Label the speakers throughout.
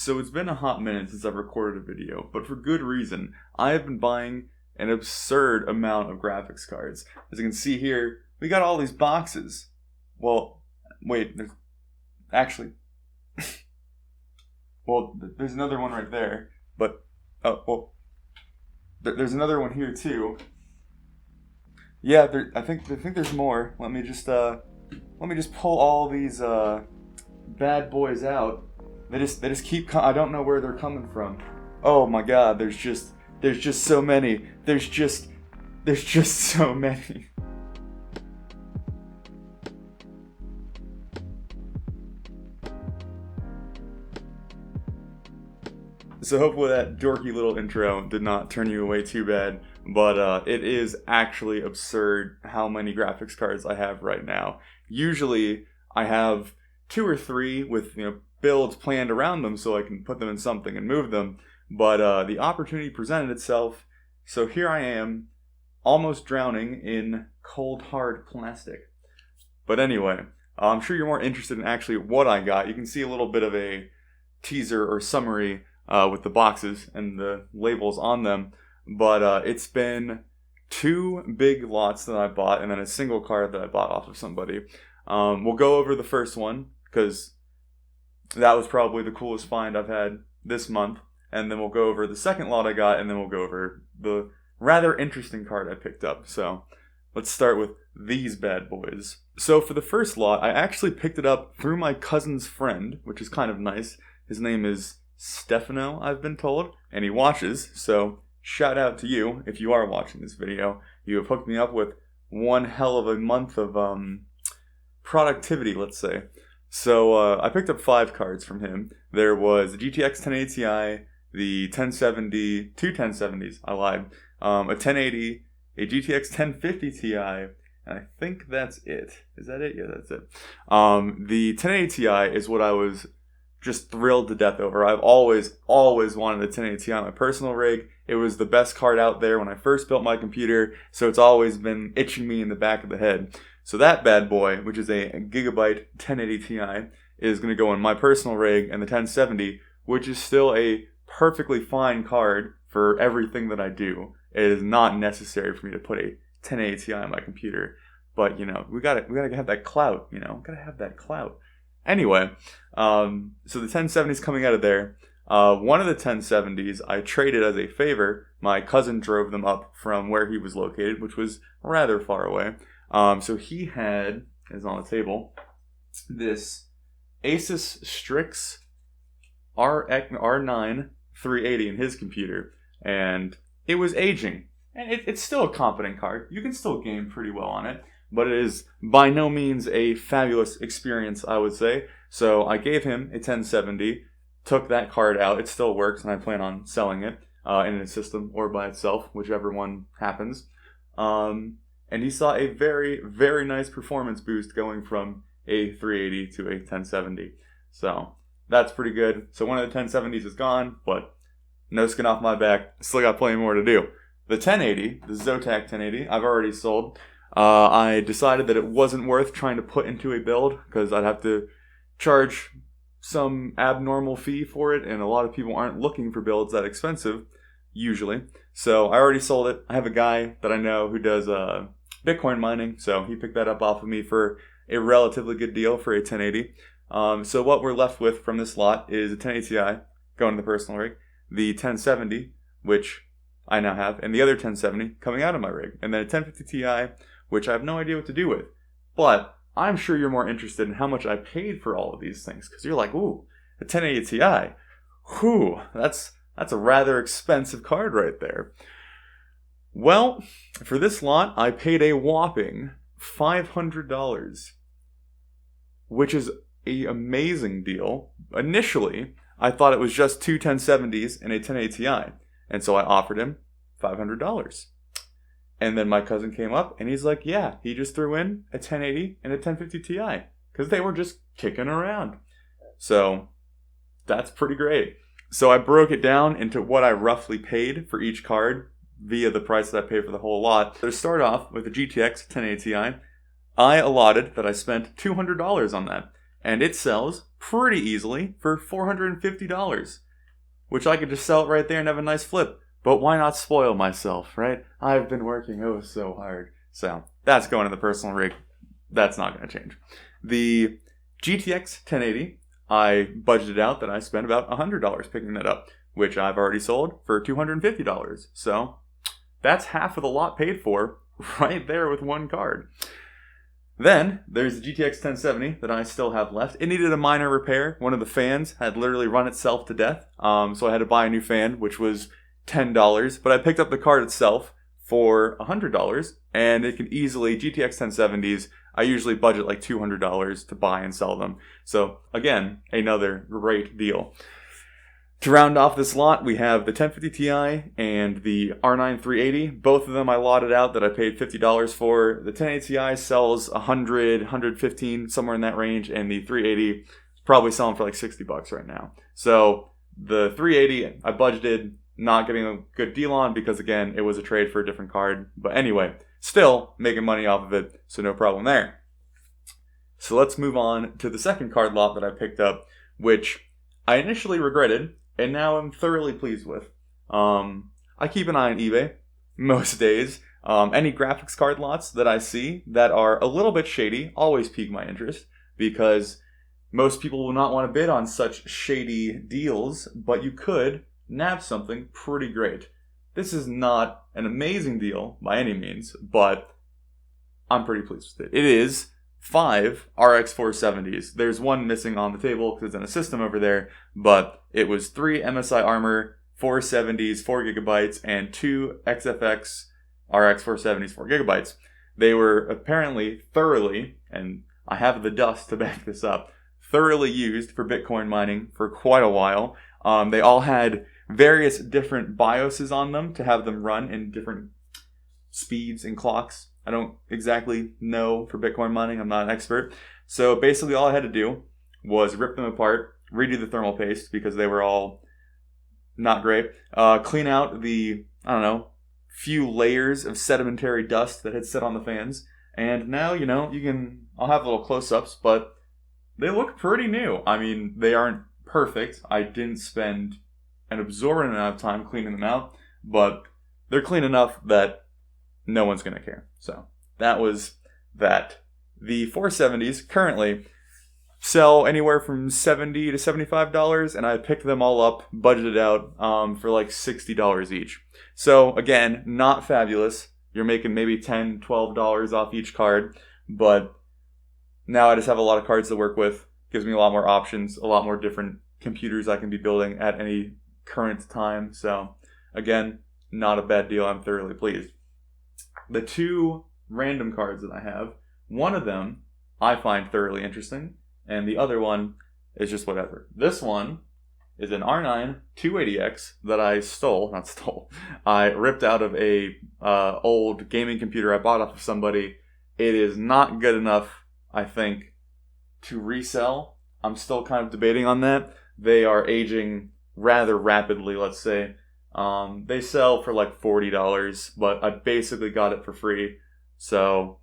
Speaker 1: So it's been a hot minute since I've recorded a video, but for good reason. I have been buying an absurd amount of graphics cards. As you can see here, we got all these boxes. Well, wait, there's actually... there's another one right there, but... there's another one here too. Yeah, I think there's more. Let me just pull all these bad boys out. They just keep. I don't know where they're coming from. Oh my God! There's just so many. There's just so many. So hopefully that dorky little intro did not turn you away too bad. But it is actually absurd how many graphics cards I have right now. Usually I have 2 or 3 with builds planned around them so I can put them in something and move them. But the opportunity presented itself, so here I am, almost drowning in cold hard plastic. But anyway, I'm sure you're more interested in actually what I got. You can see a little bit of a teaser or summary with the boxes and the labels on them. But it's been 2 big lots that I bought and then a single card that I bought off of somebody. We'll go over the first one because that was probably the coolest find I've had this month. And then we'll go over the second lot I got, and then we'll go over the rather interesting card I picked up. So let's start with these bad boys. So for the first lot, I actually picked it up through my cousin's friend, which is kind of nice. His name is Stefano, I've been told, and he watches. So shout out to you if you are watching this video. You have hooked me up with one hell of a month of productivity, let's say. So I picked up 5 cards from him. There was the GTX 1080 Ti, the 1070, 2 1070s, I lied, a 1080, a GTX 1050 Ti, and I think that's it. Is that it? Yeah, that's it. The 1080 Ti is what I was just thrilled to death over. I've always wanted a 1080 Ti on my personal rig. It was the best card out there when I first built my computer, so it's always been itching me in the back of the head. So that bad boy, which is a Gigabyte 1080 Ti, is going to go on my personal rig, and the 1070, which is still a perfectly fine card for everything that I do. It is not necessary for me to put a 1080 Ti on my computer, but we gotta have that clout. Gotta have that clout. Anyway, so the 1070 is coming out of there. One of the 1070s I traded as a favor. My cousin drove them up from where he was located, which was rather far away. So he had, is on the table, this Asus Strix R9 380 in his computer, and it was aging. And it's still a competent card. You can still game pretty well on it, but it is by no means a fabulous experience, I would say. So I gave him a 1070, took that card out. It still works, and I plan on selling it in a system or by itself, whichever one happens. And he saw a very, very nice performance boost going from a 380 to a 1070. So that's pretty good. So one of the 1070s is gone, but no skin off my back. Still got plenty more to do. The 1080, the Zotac 1080, I've already sold. I decided that it wasn't worth trying to put into a build because I'd have to charge some abnormal fee for it, and a lot of people aren't looking for builds that expensive, usually. So I already sold it. I have a guy that I know who does Bitcoin mining, so he picked that up off of me for a relatively good deal for a 1080. So what we're left with from this lot is a 1080 Ti going to the personal rig, the 1070, which I now have, and the other 1070 coming out of my rig, and then a 1050 Ti, which I have no idea what to do with. But I'm sure you're more interested in how much I paid for all of these things, because you're like, ooh, a 1080 Ti, whew, that's a rather expensive card right there. Well, for this lot, I paid a whopping $500, which is an amazing deal. Initially, I thought it was just 2 1070s and a 1080 Ti, and so I offered him $500. And then my cousin came up, and he's like, yeah, he just threw in a 1080 and a 1050 Ti, because they were just kicking around. So that's pretty great. So I broke it down into what I roughly paid for each card via the price that I paid for the whole lot. So to start off with the GTX 1080 Ti, I allotted that I spent $200 on that, and it sells pretty easily for $450, which I could just sell it right there and have a nice flip. But why not spoil myself, right? I've been working oh so hard. So that's going in the personal rig. That's not going to change. The GTX 1080, I budgeted out that I spent about $100 picking that up, which I've already sold for $250. So that's half of the lot paid for right there with one card. Then there's the GTX 1070 that I still have left. It needed a minor repair. One of the fans had literally run itself to death. So I had to buy a new fan, which was $10. But I picked up the card itself for $100. And it can easily, GTX 1070s, I usually budget like $200 to buy and sell them. So again, another great deal. To round off this lot, we have the 1050 Ti and the R9 380. Both of them I lotted out that I paid $50 for. The 1080 Ti sells $100, $115, somewhere in that range, and the 380 is probably selling for like $60 right now. So the 380 I budgeted not getting a good deal on because again, it was a trade for a different card. But anyway, still making money off of it, so no problem there. So let's move on to the second card lot that I picked up, which I initially regretted, and now I'm thoroughly pleased with. I keep an eye on eBay most days. Any graphics card lots that I see that are a little bit shady always pique my interest, because most people will not want to bid on such shady deals, but you could nab something pretty great. This is not an amazing deal by any means, but I'm pretty pleased with it. It is 5 RX 470s. There's one missing on the table because it's in a system over there, but it was 3 MSI Armor 470s, 4 gigabytes, and 2 XFX RX 470s, 4 gigabytes. They were apparently thoroughly, and I have the dust to back this up, thoroughly used for Bitcoin mining for quite a while. They all had various different BIOSes on them to have them run in different speeds and clocks. I don't exactly know for Bitcoin mining. I'm not an expert. So basically all I had to do was rip them apart, redo the thermal paste because they were all not great, clean out the, few layers of sedimentary dust that had set on the fans. And now, I'll have little close-ups, but they look pretty new. I mean, they aren't perfect. I didn't spend an absorbent amount of time cleaning them out, but they're clean enough that no one's going to care. So that was that. The 470s currently sell anywhere from $70 to $75, and I picked them all up, budgeted out for like $60 each. So again, not fabulous. You're making maybe $10, $12 off each card, but now I just have a lot of cards to work with. Gives me a lot more options, a lot more different computers I can be building at any current time. So again, not a bad deal. I'm thoroughly pleased. The 2 random cards that I have, one of them I find thoroughly interesting, and the other one is just whatever. This one is an R9 280X that I ripped out of a old gaming computer I bought off of somebody. It is not good enough, I think, to resell. I'm still kind of debating on that. They are aging rather rapidly, let's say. They sell for like $40, but I basically got it for free. So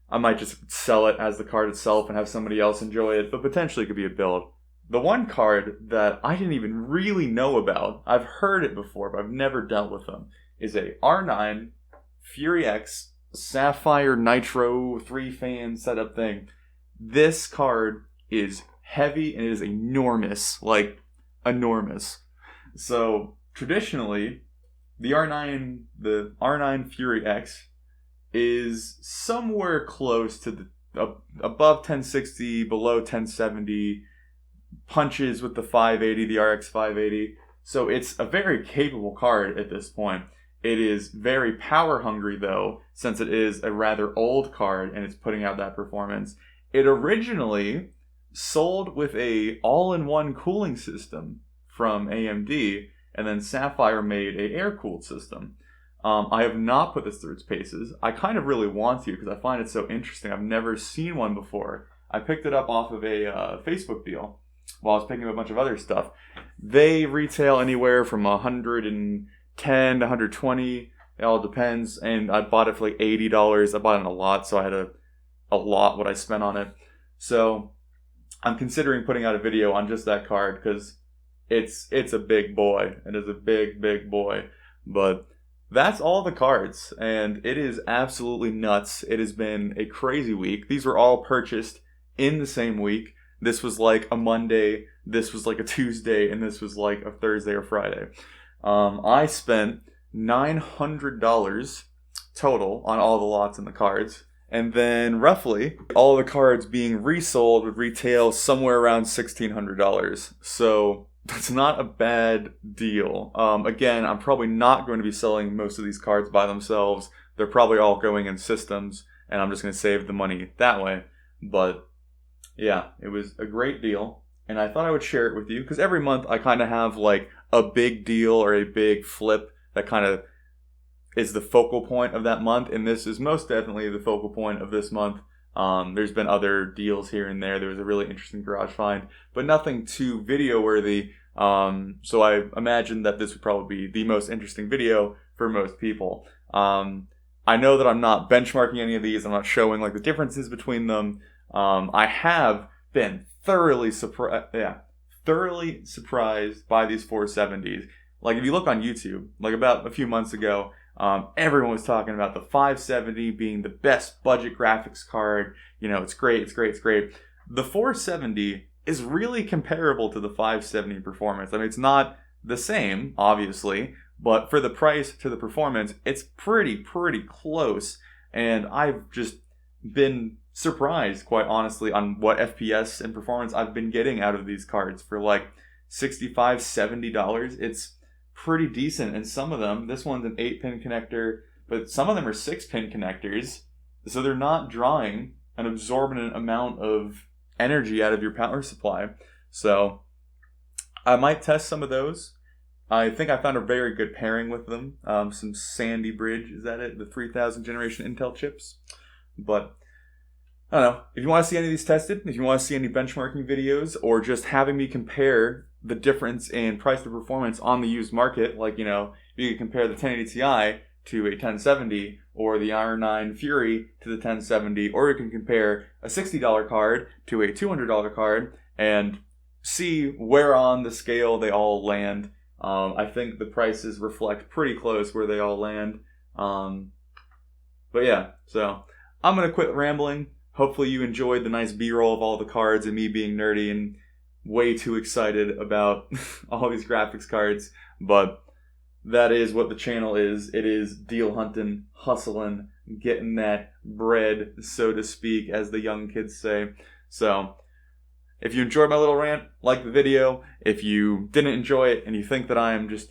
Speaker 1: I might just sell it as the card itself and have somebody else enjoy it, but potentially it could be a build. The one card that I didn't even really know about, I've heard it before, but I've never dealt with them, is a R9 Fury X Sapphire Nitro 3-fan setup thing. This card is heavy and it is enormous, like enormous. So traditionally, the R9 Fury X is somewhere close to the above 1060, below 1070, punches with the 580, the RX 580. So it's a very capable card at this point. It is very power hungry though, since it is a rather old card and it's putting out that performance. It originally sold with a all-in-one cooling system from AMD, and then Sapphire made a air-cooled system. I have not put this through its paces. I kind of really want to because I find it so interesting. I've never seen one before. I picked it up off of a Facebook deal while I was picking up a bunch of other stuff. They retail anywhere from $110 to $120. It all depends. And I bought it for like $80. I bought it in a lot, so I had a lot what I spent on it. So I'm considering putting out a video on just that card because it's a big boy. It is a big boy. But that's all the cards, and it is absolutely nuts. It has been a crazy week. These were all purchased in the same week. This was like a Monday, this was like a Tuesday, and this was like a Thursday or Friday. I spent $900 total on all the lots and the cards. And then roughly, all the cards being resold would retail somewhere around $1,600. So that's not a bad deal. Again, I'm probably not going to be selling most of these cards by themselves. They're probably all going in systems, and I'm just going to save the money that way. But yeah, it was a great deal, and I thought I would share it with you because every month I kind of have like a big deal or a big flip that kind of is the focal point of that month, and this is most definitely the focal point of this month. There's been other deals here and there. There was a really interesting garage find, but nothing too video worthy. So I imagine that this would probably be the most interesting video for most people. I know that I'm not benchmarking any of these. I'm not showing like the differences between them. I have been thoroughly surprised by these 470s. Like if you look on YouTube, like about a few months ago, everyone was talking about the 570 being the best budget graphics card. You know, it's great. The 470 is really comparable to the 570 performance. I mean, it's not the same, obviously, but for the price to the performance, it's pretty close. And I've just been surprised, quite honestly, on what FPS and performance I've been getting out of these cards for like $65, $70. It's pretty decent, and some of them, this one's an 8-pin connector, but some of them are 6-pin connectors, so they're not drawing an absorbent amount of energy out of your power supply. So I might test some of those. I think I found a very good pairing with them. Some Sandy Bridge, is that it? The 3000 generation Intel chips. But I don't know. If you want to see any of these tested, if you want to see any benchmarking videos, or just having me compare the difference in price to performance on the used market, like, you know, you can compare the 1080 Ti to a 1070, or the R9 Fury to the 1070, or you can compare a $60 card to a $200 card and see where on the scale they all land. I think the prices reflect pretty close where they all land. But yeah, so I'm going to quit rambling. Hopefully you enjoyed the nice B-roll of all the cards and me being nerdy and way too excited about all these graphics cards. But that is what the channel is. It is deal hunting, hustling, getting that bread, so to speak, as the young kids say. So if you enjoyed my little rant, like the video. If you didn't enjoy it and you think that I am just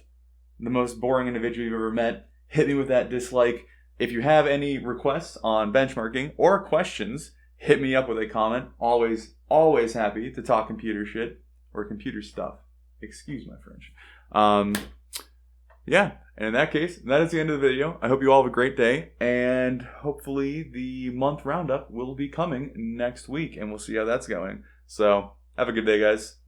Speaker 1: the most boring individual you've ever met, hit me with that dislike. If you have any requests on benchmarking or questions, hit me up with a comment. Always happy to talk computer shit or computer stuff. Excuse my French. Yeah, and in that case, that is the end of the video. I hope you all have a great day, and hopefully the month roundup will be coming next week, and we'll see how that's going. So, have a good day, guys.